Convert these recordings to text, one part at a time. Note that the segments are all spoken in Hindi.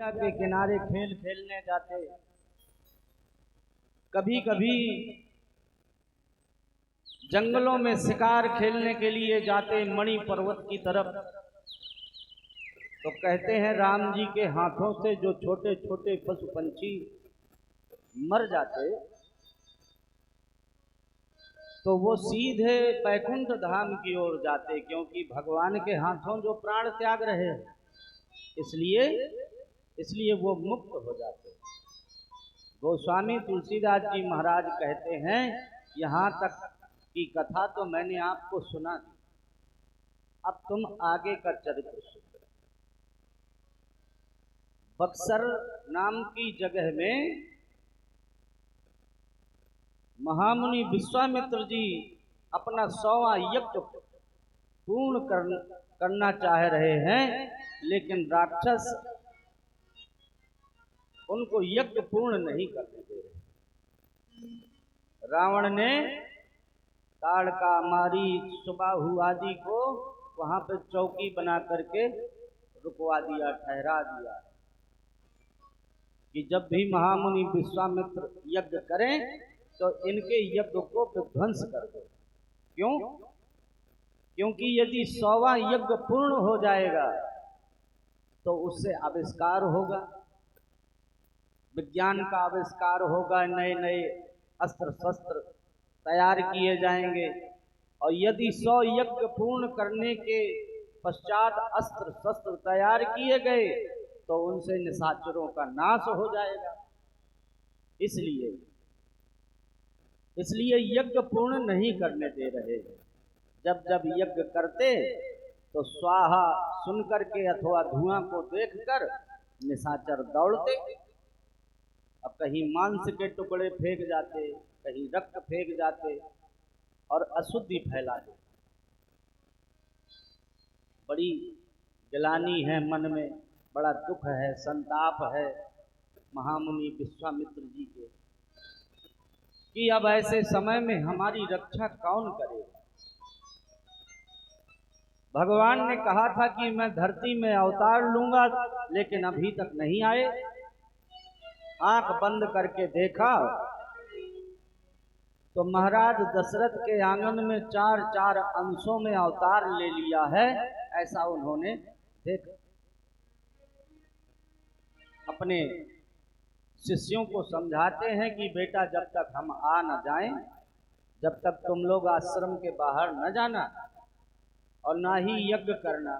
गंगा के किनारे खेल खेलने जाते, कभी कभी जंगलों में शिकार खेलने के लिए जाते मणि पर्वत की तरफ, तो कहते हैं राम जी के हाथों से जो छोटे छोटे पशु पंछी मर जाते तो वो सीधे बैकुंठ धाम की ओर जाते, क्योंकि भगवान के हाथों जो प्राण त्याग रहे हैं, इसलिए वो मुक्त हो जाते। गोस्वामी तुलसीदास जी महाराज कहते हैं, यहाँ तक की कथा तो मैंने आपको सुना दी, अब तुम आगे का चरित्र सुनो। बक्सर नाम की जगह में महामुनि विश्वामित्र जी अपना 100वां यज्ञ पूर्ण करना चाह रहे हैं, लेकिन राक्षस उनको यज्ञ पूर्ण नहीं करने दे रहे। रावण ने ताड़का, मारीच, सुबाहु आदि को वहां पर चौकी बना करके रुकवा दिया, ठहरा दिया कि जब भी महामुनि विश्वामित्र यज्ञ करें तो इनके यज्ञ को विध्वंस कर दो। क्यों? क्योंकि यदि 100वां यज्ञ पूर्ण हो जाएगा तो उससे आविष्कार होगा, विज्ञान का आविष्कार होगा, नए नए अस्त्र शस्त्र तैयार किए जाएंगे, और यदि 100 यज्ञ पूर्ण करने के पश्चात अस्त्र शस्त्र तैयार किए गए तो उनसे निशाचरों का नाश हो जाएगा। इसलिए यज्ञ पूर्ण नहीं करने दे रहे हैं। जब जब यज्ञ करते तो स्वाहा सुनकर के अथवा धुआं को देखकर निशाचर दौड़ते, अब कहीं मांस के टुकड़े फेंक जाते, कहीं रक्त फेंक जाते और अशुद्धि फैला देते। बड़ी गिलानी है मन में, बड़ा दुख है, संताप है महामुनि विश्वामित्र जी के कि अब ऐसे समय में हमारी रक्षा कौन करेगा। भगवान ने कहा था कि मैं धरती में अवतार लूंगा, लेकिन अभी तक नहीं आए। आंख बंद करके देखा तो महाराज दशरथ के आंगन में 4-4 अंशों में अवतार ले लिया है, ऐसा उन्होंने देखा। अपने शिष्यों को समझाते हैं कि बेटा जब तक हम आ न जाएं, जब तक तुम लोग आश्रम के बाहर न जाना और ना ही यज्ञ करना,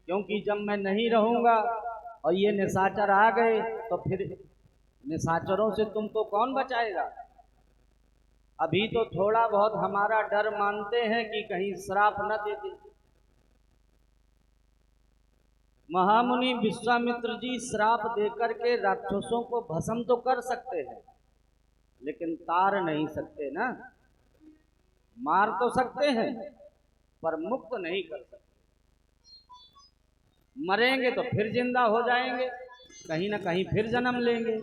क्योंकि जब मैं नहीं रहूंगा और ये निशाचर आ गए तो फिर निशाचरों से तुमको कौन बचाएगा। अभी तो थोड़ा बहुत हमारा डर मानते हैं कि कहीं श्राप न दे दे। महामुनि विश्वामित्र जी श्राप देकर के राक्षसों को भस्म तो कर सकते हैं, लेकिन तार नहीं सकते ना। मार तो सकते हैं पर मुक्त नहीं कर सकते। मरेंगे तो फिर जिंदा हो जाएंगे, कहीं ना कहीं फिर जन्म लेंगे,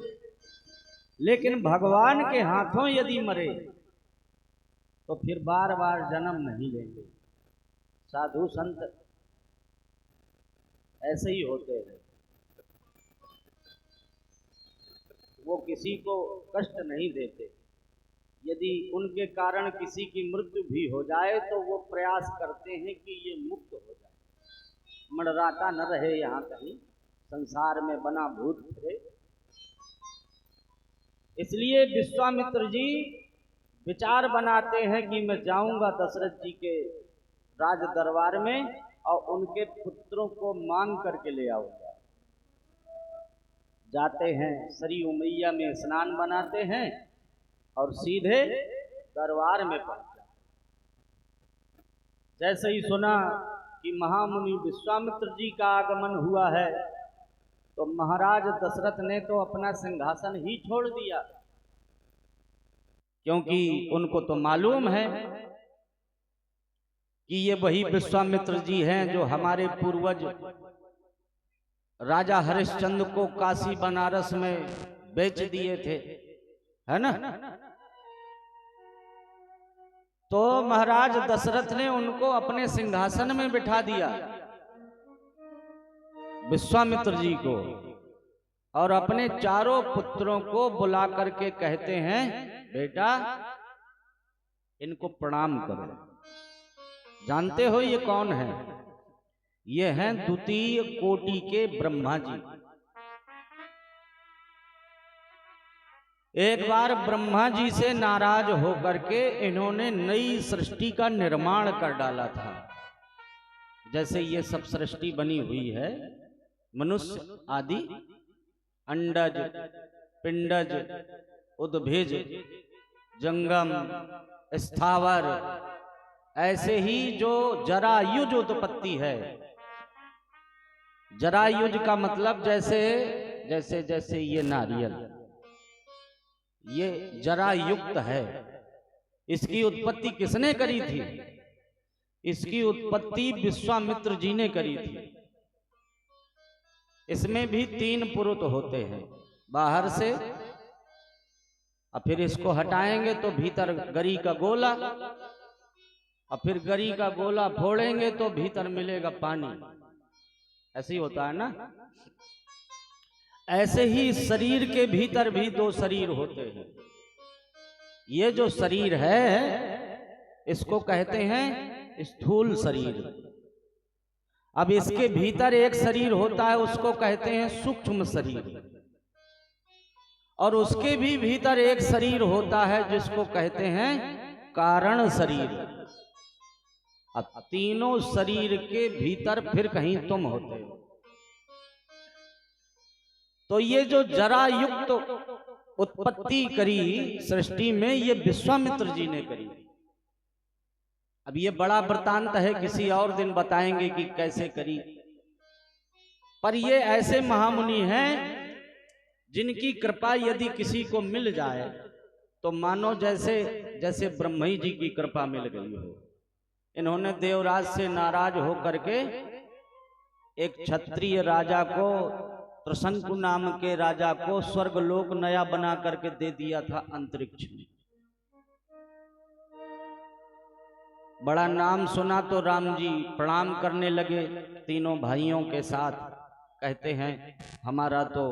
लेकिन भगवान के हाथों यदि मरे तो फिर बार बार जन्म नहीं लेंगे। साधु संत ऐसे ही होते हैं, वो किसी को कष्ट नहीं देते। यदि उनके कारण किसी की मृत्यु भी हो जाए तो वो प्रयास करते हैं कि ये मुक्त हो जाए, मड़राता न रहे, यहाँ कहीं संसार में बना भूत फिरे। इसलिए विश्वामित्र जी विचार बनाते हैं कि मैं जाऊंगा दशरथ जी के राज दरबार में और उनके पुत्रों को मांग करके ले आऊंगा। जाते हैं, सरयू मैया में स्नान बनाते हैं और सीधे दरबार में पहुंचे। जैसे ही सुना कि महामुनि विश्वामित्र जी का आगमन हुआ है तो महाराज दशरथ ने तो अपना सिंहासन ही छोड़ दिया, क्योंकि उनको तो मालूम है कि ये वही विश्वामित्र जी हैं जो हमारे पूर्वज राजा हरिश्चंद्र को काशी बनारस में बेच दिए थे, है ना। तो महाराज दशरथ ने उनको अपने सिंहासन में बिठा दिया। विश्वामित्र जी को और अपने चारों पुत्रों को बुला करके कहते हैं, बेटा इनको प्रणाम करो। जानते हो ये कौन है? ये हैं द्वितीय कोटि के ब्रह्मा जी। एक बार ब्रह्मा जी से नाराज होकर के इन्होंने नई सृष्टि का निर्माण कर डाला था। जैसे ये सब सृष्टि बनी हुई है, मनुष्य आदि, अंडज, पिंडज, उद्भिज, जंगम, स्थावर, ऐसे ही जो जरायुज उत्पत्ति है। जरायुज का मतलब जैसे जैसे जैसे ये नारियल, ये जरा युक्त है। इसकी उत्पत्ति किसने करी थी? इसकी उत्पत्ति विश्वामित्र जी ने करी थी। इसमें भी 3 पुरुष होते हैं, बाहर से, और फिर इसको हटाएंगे तो भीतर गरी का गोला, और फिर गरी का गोला फोड़ेंगे तो भीतर मिलेगा पानी। ऐसे ही होता है ना। ऐसे ही शरीर के भीतर भी 2 शरीर होते हैं। ये जो शरीर है इसको कहते हैं स्थूल शरीर। अब इसके भीतर एक शरीर होता है, उसको कहते हैं सूक्ष्म शरीर, और उसके भी भीतर एक शरीर होता है जिसको कहते हैं कारण शरीर। अब तीनों शरीर के भीतर फिर कहीं तुम होते हो। तो ये जो जरा युक्त उत्पत्ति करी सृष्टि में, ये विश्वामित्र जी ने करी। अब ये बड़ा वृतांत है, किसी और दिन बताएंगे कि कैसे करी। पर ये ऐसे महामुनि हैं जिनकी कृपा यदि किसी को मिल जाए तो मानो जैसे जैसे ब्रह्मी जी की कृपा मिल गई हो। इन्होंने देवराज से नाराज होकर के एक क्षत्रिय राजा को, त्रसंकु नाम के राजा को, स्वर्गलोक नया बना करके दे दिया था अंतरिक्ष में। बड़ा नाम सुना तो राम जी प्रणाम करने लगे तीनों भाइयों के साथ। कहते हैं हमारा तो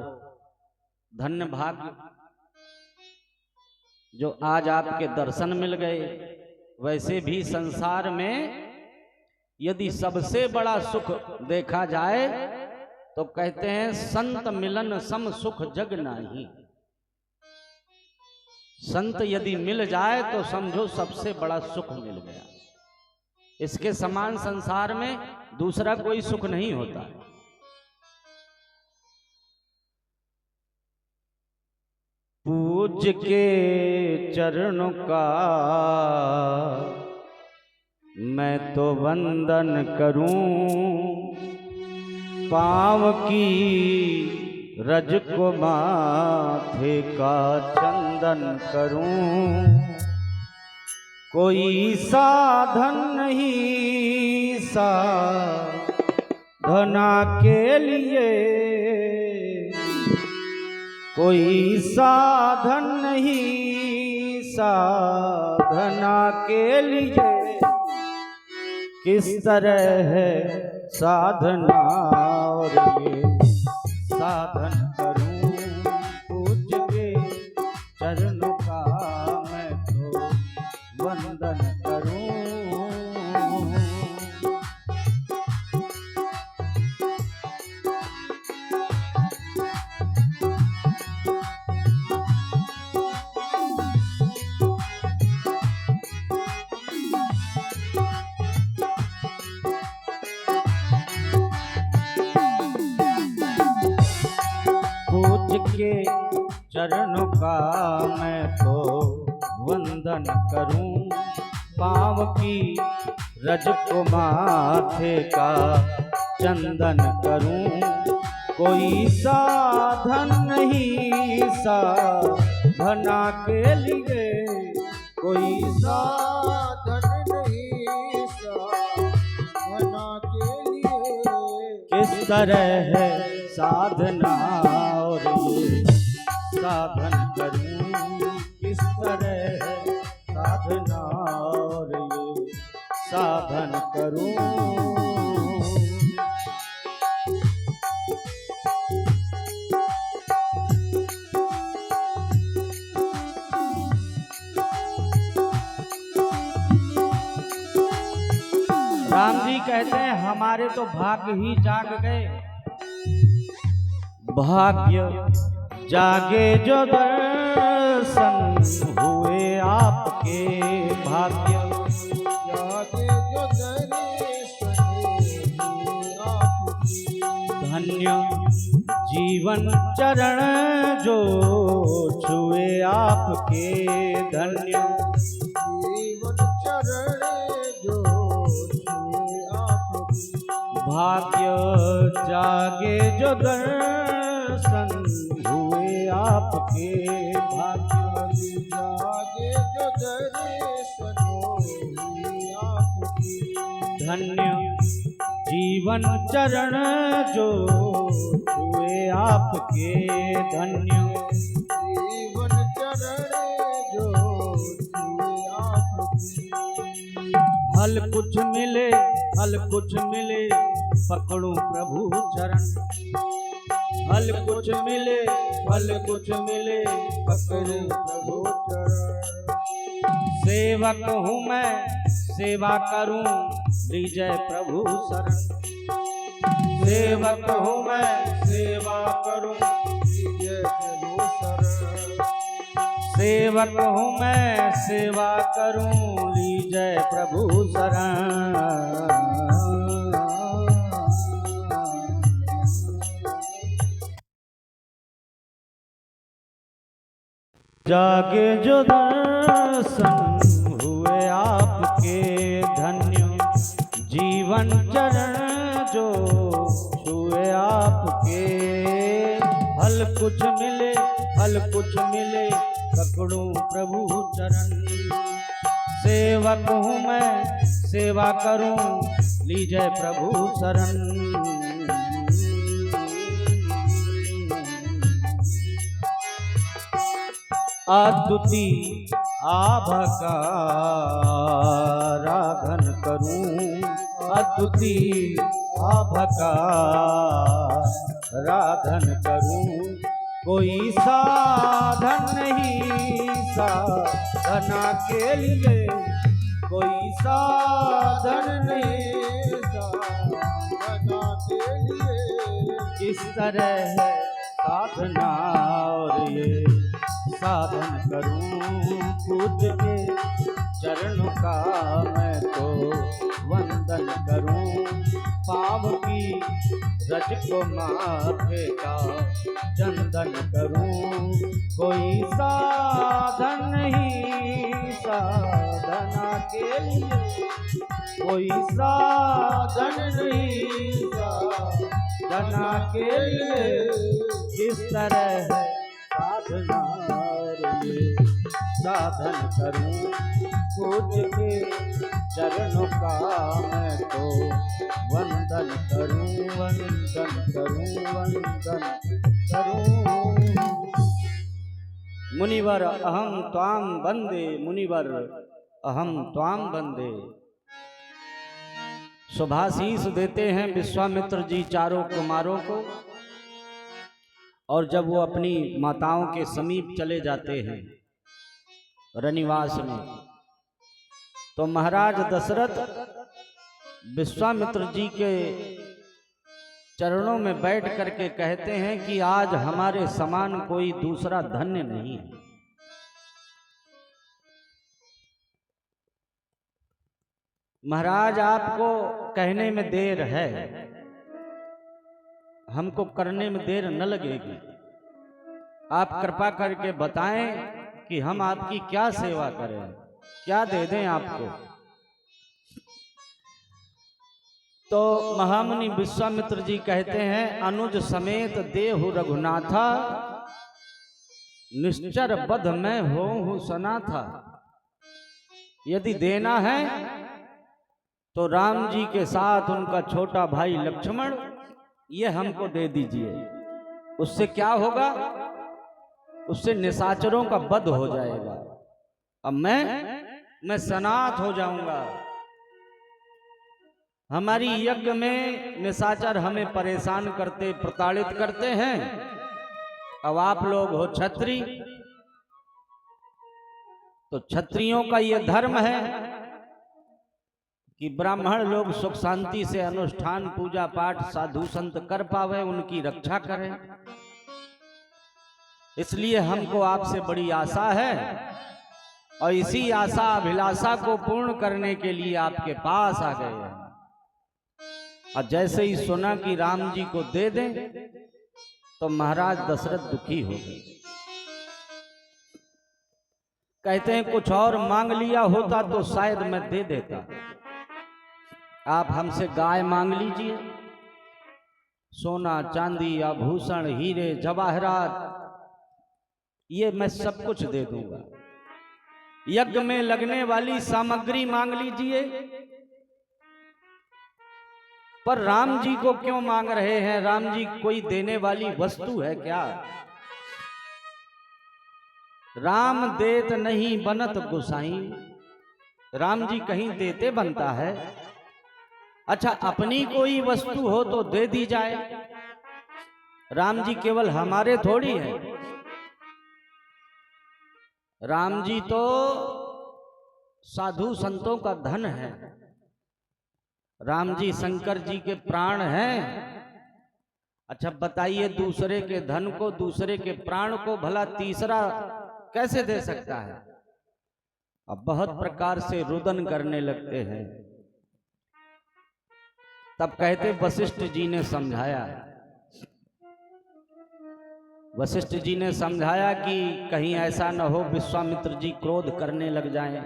धन्य भाग्य जो आज आपके दर्शन मिल गए। वैसे भी संसार में यदि सबसे बड़ा सुख देखा जाए तो कहते हैं संत मिलन सम सुख जग नाही। संत यदि मिल जाए तो समझो सबसे बड़ा सुख मिल गया। इसके समान संसार में दूसरा कोई सुख नहीं होता। पूज्य के चरणों का मैं तो वंदन करूं, पाँव की रज को माथे का चंदन करूं। कोई साधन नहीं साधना के लिए, कोई साधन नहीं साधना के लिए। किस तरह है साधना और ये साधन करूं। पूज्य के चरणों का मैं तो वंदन करूं। के चरणों का मैं तो वंदन करूं। पाँव की रज को माथे का चंदन करूं। कोई साधन नहीं साधना के लिए, कोई साधन नहीं साधना के लिए। किस तरह है साधना और ये साधन करूं। किस तरह है साधना और ये साधन करूं। कहते हैं हमारे तो भाग्य ही जाग गए। भाग्य जागे जो दर्शन हुए आपके, भाग्य जागे जो दर्शन हुए आपके। धन्य जीवन चरण जो छुए आपके, धन्य जीवन चरण जो छुए आपके। भाग्य जागे जो दर्शन हुए आपके, भाग्य जागे जो दर्शन हुए आपके। धन्य जीवन चरण जो छुए आपके, धन्य जीवन चरण जो छुए आपके। हल कुछ मिले, हल कुछ मिले पकड़ूं प्रभु चरण। हल कुछ मिले, हल कुछ मिले पकड़ूं प्रभु चरण। सेवक हूँ मैं सेवा करूं, लीजय प्रभु शरण। सेवक हूँ मैं सेवा करूं, लीजय प्रभु शरण। सेवक हूँ मैं सेवा करूं, लीजय प्रभु शरण। जागे जो दर्शन हुए आपके, धन्य जीवन चरण जो छुए आपके। हल कुछ मिले, हल कुछ मिले पकड़ूं प्रभु चरण। सेवक हूँ मैं सेवा करूं, लीजय प्रभु शरण। अद्विती आभा का आराधन करूं, अद्विती आभा का आराधन करूं। कोई साधन नहीं साधना के लिए, कोई साधन नहीं साधना के लिए। किस तरह है साधना और ये साधन करूं, पूज के चरणों का मैं तो वंदन करूं। पाँव की रज को माथे का चंदन करूं। कोई साधन नहीं साधना के लिए, कोई साधन नहीं साधना के लिए। किस तरह है साधना साधन करूं, पूज के चरणों का मैं तो वंदन करूं, वंदन करूं, वंदन करूं। मुनिवर अहम त्वाम वंदे, मुनिवर अहम त्वाम वंदे। शुभाशीष देते हैं विश्वामित्र जी चारों कुमारों को। और जब वो अपनी माताओं के समीप चले जाते हैं रनिवास में, तो महाराज दशरथ विश्वामित्र जी के चरणों में बैठ करके कहते हैं कि आज हमारे समान कोई दूसरा धन्य नहीं है। महाराज आपको कहने में देर है, हमको करने में देर न लगेगी। आप कृपा करके बताएं कि हम आपकी क्या सेवा करें, क्या दे दें आपको। तो महामुनि विश्वामित्र जी कहते हैं, अनुज समेत देहु रघुनाथा, निश्चर बध में होहु सनाथा। यदि देना है तो राम जी के साथ उनका छोटा भाई लक्ष्मण ये हमको दे दीजिए। उससे क्या होगा, उससे निशाचरों का वध हो जाएगा। अब मैं सनाथ हो जाऊंगा। हमारी यज्ञ में निशाचर हमें परेशान करते प्रताड़ित करते हैं। अब आप लोग हो क्षत्रिय, तो क्षत्रियों का ये धर्म है कि ब्राह्मण लोग सुख शांति से अनुष्ठान पूजा पाठ साधु संत कर पावे, उनकी रक्षा करें। इसलिए हमको आपसे बड़ी आशा है और इसी आशा अभिलाषा को पूर्ण करने के लिए आपके पास आ गए हैं। और जैसे ही सुना कि राम जी को दे दें तो महाराज दशरथ दुखी हो गए। कहते हैं कुछ और मांग लिया होता तो शायद मैं दे देता। आप हमसे गाय मांग लीजिए, सोना चांदी आभूषण हीरे जवाहरात ये मैं सब कुछ दे दूंगा। यज्ञ में लगने वाली सामग्री मांग लीजिए, पर राम जी को क्यों मांग रहे हैं? राम जी कोई देने वाली वस्तु है क्या? राम देत नहीं बनत गोसाई, राम जी कहीं देते बनता है? अच्छा, अपनी कोई वस्तु हो तो दे दी जाए। राम जी केवल हमारे थोड़ी है, राम जी तो साधु संतों का धन है। राम जी शंकर जी के प्राण हैं। अच्छा बताइए, दूसरे के धन को, दूसरे के प्राण को भला तीसरा कैसे दे सकता है? अब बहुत प्रकार से रुदन करने लगते हैं। तब कहते वशिष्ठ जी ने समझाया, वशिष्ठ जी ने समझाया कि कहीं ऐसा न हो विश्वामित्र जी क्रोध करने लग जाएं,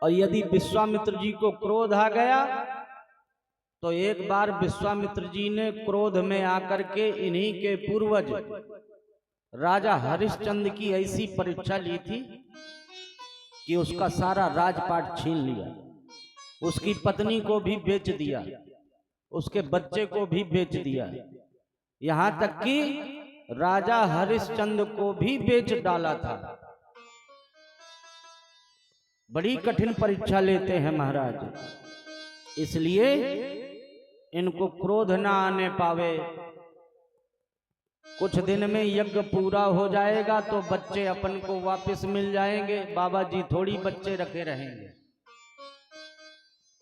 और यदि विश्वामित्र जी को क्रोध आ गया तो एक बार विश्वामित्र जी ने क्रोध में आकर के इन्हीं के पूर्वज राजा हरिश्चंद्र की ऐसी परीक्षा ली थी कि उसका सारा राजपाट छीन लिया, उसकी पत्नी को भी बेच दिया, उसके बच्चे को भी बेच दिया, यहां तक कि राजा हरिश्चंद्र को भी बेच डाला था। बड़ी कठिन परीक्षा लेते हैं महाराज, इसलिए इनको क्रोध ना आने पावे। कुछ दिन में यज्ञ पूरा हो जाएगा तो बच्चे अपन को वापस मिल जाएंगे, बाबा जी थोड़ी बच्चे रखे रहेंगे।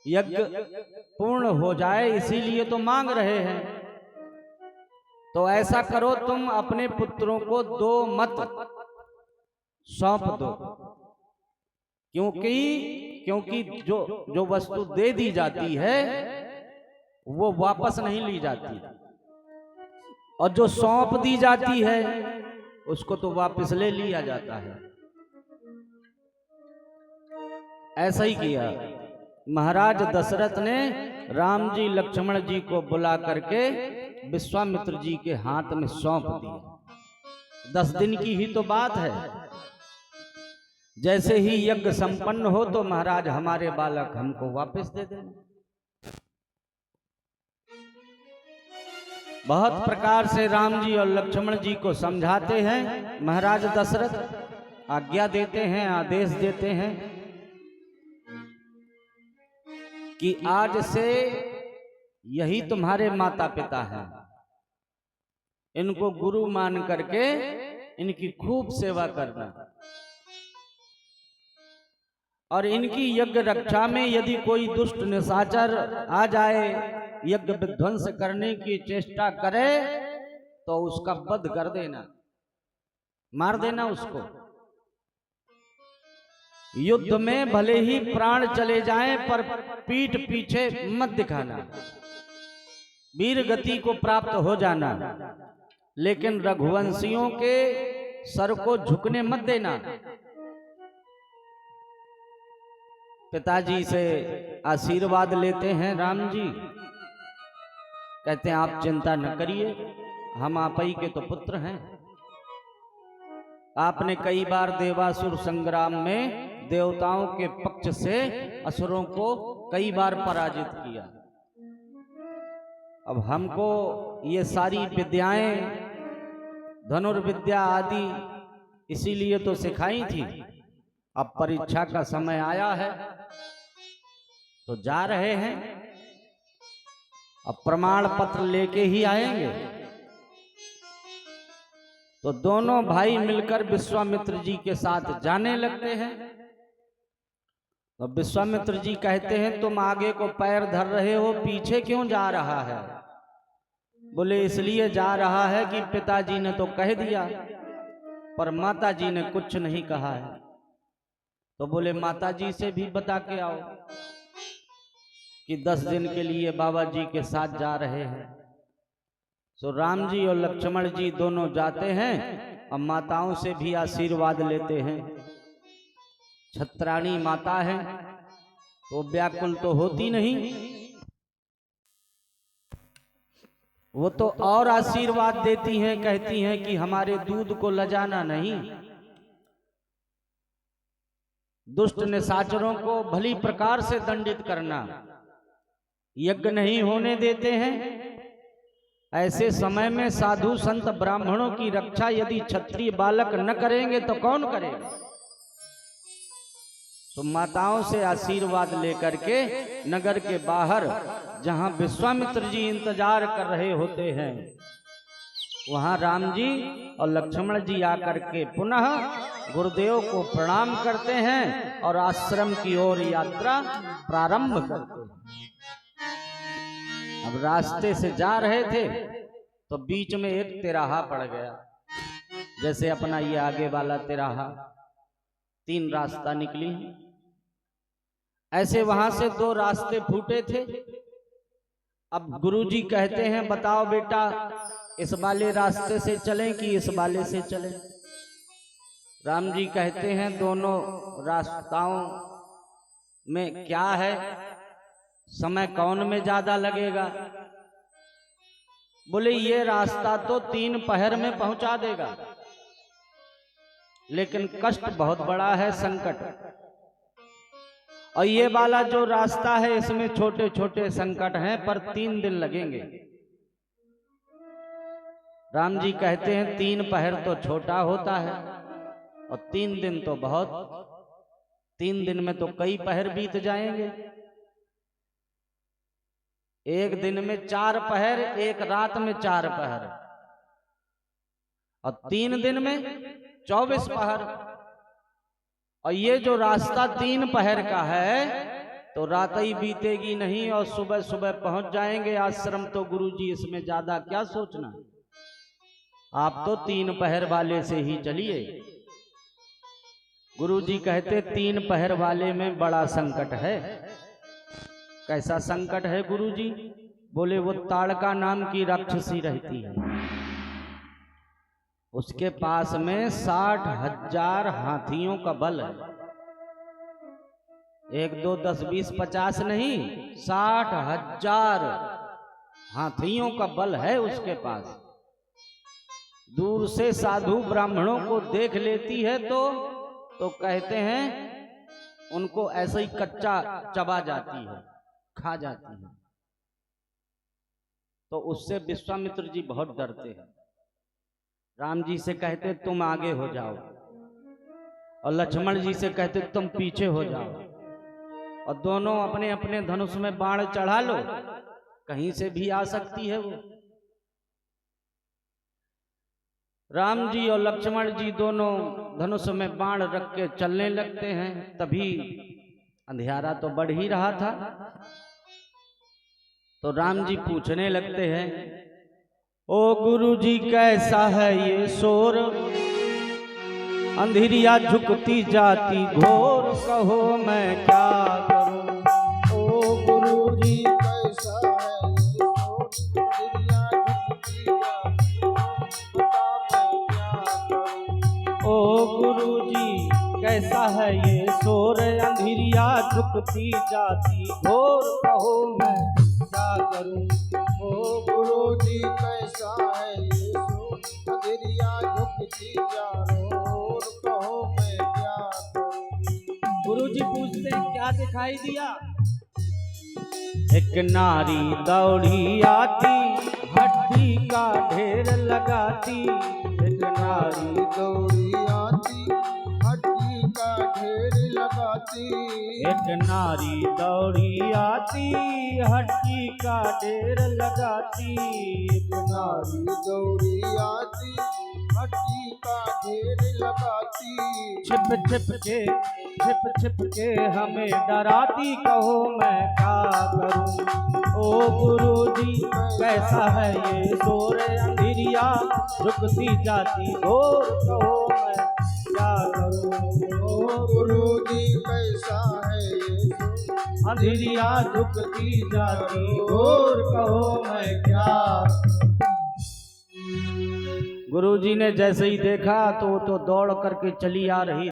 यज्ञ पूर्ण हो जाए इसीलिए तो मांग रहे हैं। तो ऐसा करो, तुम अपने पुत्रों को 2 मत सौंप दो, क्योंकि जो वस्तु दे दी जाती है वो वापस नहीं ली जाती, और जो सौंप दी जाती है उसको तो वापस ले लिया जाता है। ऐसा ही किया महाराज दशरथ ने। राम जी लक्ष्मण जी को बुला करके विश्वामित्र जी के हाथ में सौंप दिया। 10 दिन की ही तो बात है। जैसे ही यज्ञ संपन्न हो तो महाराज हमारे बालक हमको वापस दे देना। बहुत प्रकार से राम जी और लक्ष्मण जी को समझाते हैं महाराज दशरथ, आज्ञा देते हैं, आदेश देते हैं कि आज से यही तुम्हारे माता पिता हैं, इनको गुरु मान करके इनकी खूब सेवा करना, और इनकी यज्ञ रक्षा में यदि कोई दुष्ट निशाचर आ जाए, यज्ञ विध्वंस करने की चेष्टा करे तो उसका वध कर देना, मार देना उसको। युद्ध में भले ही प्राण चले जाएं पर पीठ पीछे मत दिखाना, वीर गति को प्राप्त हो जाना, लेकिन रघुवंशियों के सर को झुकने मत देना। पिताजी से आशीर्वाद लेते हैं राम जी, कहते हैं आप चिंता न करिए, हम आप ही के तो पुत्र हैं। आपने कई बार देवासुर संग्राम में देवताओं के पक्ष से असुरों को कई बार पराजित किया। अब हमको ये सारी विद्याएं, धनुर्विद्या आदि इसीलिए तो सिखाई थी। अब परीक्षा का समय आया है तो जा रहे हैं, अब प्रमाण पत्र लेके ही आएंगे। तो दोनों भाई मिलकर विश्वामित्र जी के साथ जाने लगते हैं। तो विश्वामित्र जी कहते हैं तुम आगे को पैर धर रहे हो, पीछे क्यों जा रहा है? बोले इसलिए जा रहा है कि पिताजी ने तो कह दिया पर माताजी ने कुछ नहीं कहा है। तो बोले माताजी से भी बता के आओ कि 10 दिन के लिए बाबा जी के साथ जा रहे हैं। तो राम जी और लक्ष्मण जी दोनों जाते हैं और माताओं से भी आशीर्वाद लेते हैं। छत्राणी माता है तो व्याकुल तो होती नहीं, वो तो और आशीर्वाद देती हैं, कहती हैं कि हमारे दूध को लजाना नहीं, दुष्ट निशाचरों को भली प्रकार से दंडित करना, यज्ञ नहीं होने देते हैं। ऐसे समय में साधु संत ब्राह्मणों की रक्षा यदि क्षत्रिय बालक न करेंगे तो कौन करेगा? तो माताओं से आशीर्वाद लेकर के नगर के बाहर जहां विश्वामित्र जी इंतजार कर रहे होते हैं वहां राम जी और लक्ष्मण जी आकर के पुनः गुरुदेव को प्रणाम करते हैं और आश्रम की ओर यात्रा प्रारंभ करते हैं। अब रास्ते से जा रहे थे तो बीच में एक तिराहा पड़ गया, जैसे अपना ये आगे वाला तिराहा 3 रास्ता निकली, ऐसे वहां से 2 रास्ते फूटे थे। अब गुरुजी कहते हैं बताओ बेटा इस वाले रास्ते से चलें कि इस वाले से चलें? राम जी कहते हैं दोनों रास्ताओं में क्या है, समय कौन में ज्यादा लगेगा? बोले ये रास्ता तो 3 पहर में पहुंचा देगा, लेकिन कष्ट बहुत बड़ा है, संकट। और ये वाला जो रास्ता है इसमें छोटे छोटे संकट हैं पर 3 दिन लगेंगे। राम जी कहते हैं 3 पहर तो छोटा होता है और 3 दिन तो बहुत, 3 दिन में तो कई पहर बीत जाएंगे। एक दिन में 4 पहर, एक रात में 4 पहर, और 3 दिन में 24 पहर। और ये जो रास्ता 3 पहर का है तो रात ही बीतेगी नहीं और सुबह सुबह पहुंच जाएंगे आश्रम। तो गुरुजी इसमें ज्यादा क्या सोचना, आप तो 3 पहर वाले से ही चलिए। गुरुजी कहते 3 पहर वाले में बड़ा संकट है। कैसा संकट है गुरुजी? बोले वो ताड़का नाम की राक्षसी रहती है, उसके पास में 60,000 हाथियों का बल है। 1 2 10 20 50 नहीं, 60,000 हाथियों का बल है उसके पास। दूर से साधु ब्राह्मणों को देख लेती है तो कहते हैं उनको ऐसे ही कच्चा चबा जाती है, खा जाती है। तो उससे विश्वामित्र जी बहुत डरते हैं। राम जी से कहते तुम आगे हो जाओ और लक्ष्मण जी से कहते तुम पीछे हो जाओ, और दोनों अपने अपने धनुष में बाण चढ़ा लो, कहीं से भी आ सकती है वो। राम जी और लक्ष्मण जी दोनों धनुष में बाण रख के चलने लगते हैं। तभी अंधियारा तो बढ़ ही रहा था। तो राम जी पूछने लगते हैं ओ गुरुजी कैसा है ये शोर, अंधेरिया झुकती जाती घोर, कहो मैं क्या करूं? ओ गुरुजी कैसा है ये शोर, अंधेरिया झुकती जाती घोर, बता मैं क्या करूं? ओ गुरुजी कैसा है ये शोर, अंधेरिया झुकती जाती घोर, कहो मैं क्या करूं? ओ गुरुजी कैसा है ये शोर, अंधेरिया झुकती जाती घोर, कहो मैं क्या करूं? गुरुजी पूछते हैं क्या दिखाई दिया? एक नारी दौड़ी आती, हड्डी का ढेर लगाती। एक नारी दौड़ी आती, हड्डी का ढेर लगाती। एक नारी दौड़ी आती, हड्डी का ढेर लगाती। एक नारी दौड़ी आती, हड्डी का ढेर लगाती। छिप छिप के छिप छिप के हमें डराती, कहो मैं क्या करूं। ओ गुरुजी कैसा है ये शोर, अंधिरिया झुकती जाती घोर, कहो मैं क्या करूं। ओ गुरुजी कैसा है ये शोर, अंधिरिया झुकती जाती घोर, कहो मैं क्या। गुरुजी ने जैसे ही देखा तो वो तो दौड़ करके चली आ रही